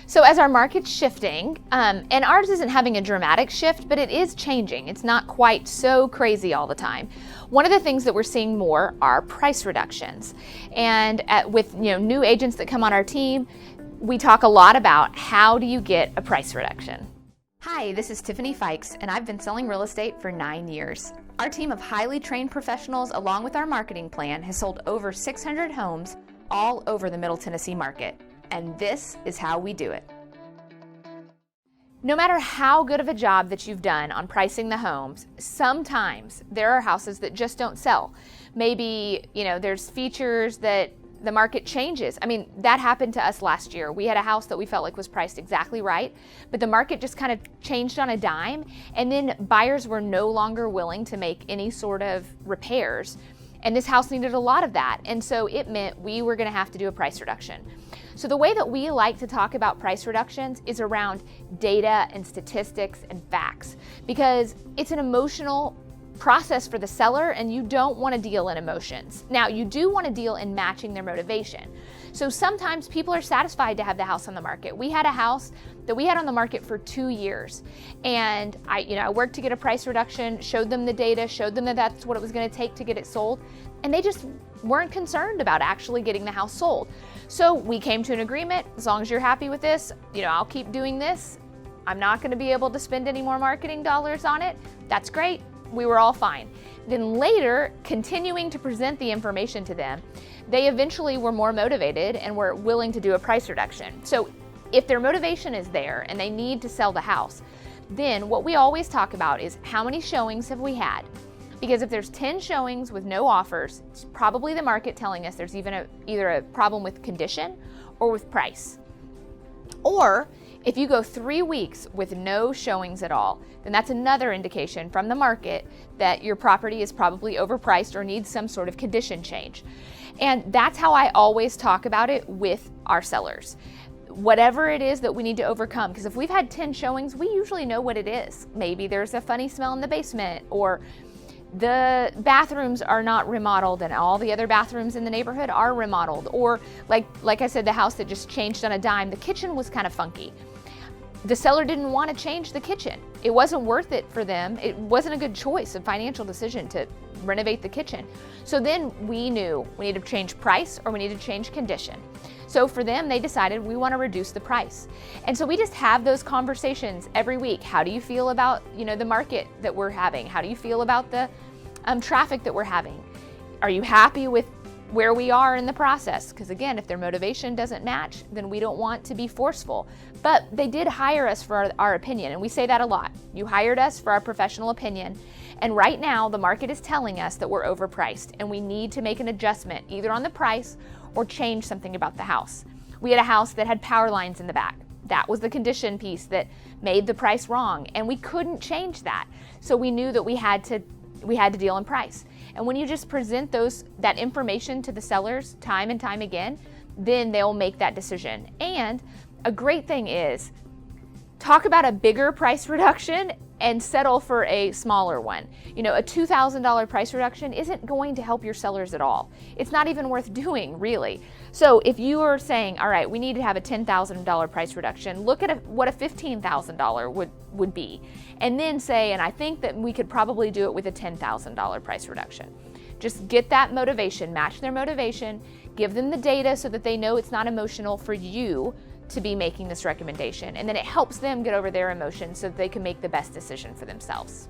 So as our market's shifting, and ours isn't having a dramatic shift, but it is changing. It's not quite so crazy all the time. One of the things that we're seeing more are price reductions. And with new agents that come on our team, we talk a lot about how do you get a price reduction. Hi, this is Tiffany Fykes, and I've been selling real estate for 9 years. Our team of highly trained professionals, along with our marketing plan, has sold over 600 homes all over the Middle Tennessee market. And this is how we do it. No matter how good of a job that you've done on pricing the homes, sometimes there are houses that just don't sell. Maybe, there's features that the market changes. I mean, that happened to us last year. We had a house that we felt like was priced exactly right, but the market just kind of changed on a dime, and then buyers were no longer willing to make any sort of repairs. And this house needed a lot of that. And so it meant we were going to have to do a price reduction. So the way that we like to talk about price reductions is around data and statistics and facts, because it's an emotional process for the seller and you don't want to deal in emotions. Now, you do want to deal in matching their motivation. So sometimes people are satisfied to have the house on the market. We had a house that we had on the market for 2 years, and I worked to get a price reduction, showed them the data, showed them that that's what it was going to take to get it sold, and they just weren't concerned about actually getting the house sold. So we came to an agreement. As long as you're happy with this, I'll keep doing this. I'm not going to be able to spend any more marketing dollars on it. That's great. We were all fine. Then later, continuing to present the information to them, they eventually were more motivated and were willing to do a price reduction. So if their motivation is there and they need to sell the house, then what we always talk about is how many showings have we had? Because if there's 10 showings with no offers, it's probably the market telling us there's either a problem with condition or with price. Or if you go 3 weeks with no showings at all, then that's another indication from the market that your property is probably overpriced or needs some sort of condition change. And that's how I always talk about it with our sellers. Whatever it is that we need to overcome, because if we've had 10 showings, we usually know what it is. Maybe there's a funny smell in the basement, or the bathrooms are not remodeled and all the other bathrooms in the neighborhood are remodeled, or like I said, the house that just changed on a dime, the kitchen was kind of funky. The seller didn't want to change the kitchen. It wasn't worth it for them. It wasn't a good choice, a financial decision to renovate the kitchen. So then we knew we needed to change price or we needed to change condition. So for them, they decided we want to reduce the price. And so we just have those conversations every week. How do you feel about, the market that we're having? How do you feel about the traffic that we're having? Are you happy with where we are in the process? Because again, if their motivation doesn't match, then we don't want to be forceful. But they did hire us for our opinion, and we say that a lot. You hired us for our professional opinion, and right now the market is telling us that we're overpriced and we need to make an adjustment either on the price or change something about the house. We had a house that had power lines in the back. That was the condition piece that made the price wrong, and we couldn't change that. So we knew that we had to deal in price. And when you just present that information to the sellers time and time again, then they'll make that decision. And a great thing is, talk about a bigger price reduction and settle for a smaller one. A $2,000 price reduction isn't going to help your sellers at all. It's not even worth doing, really. So if you are saying, all right, we need to have a $10,000 price reduction, look at what a $15,000 would be. And then say, and I think that we could probably do it with a $10,000 price reduction. Just get that motivation, match their motivation, give them the data so that they know it's not emotional for you to be making this recommendation. And then it helps them get over their emotions so that they can make the best decision for themselves.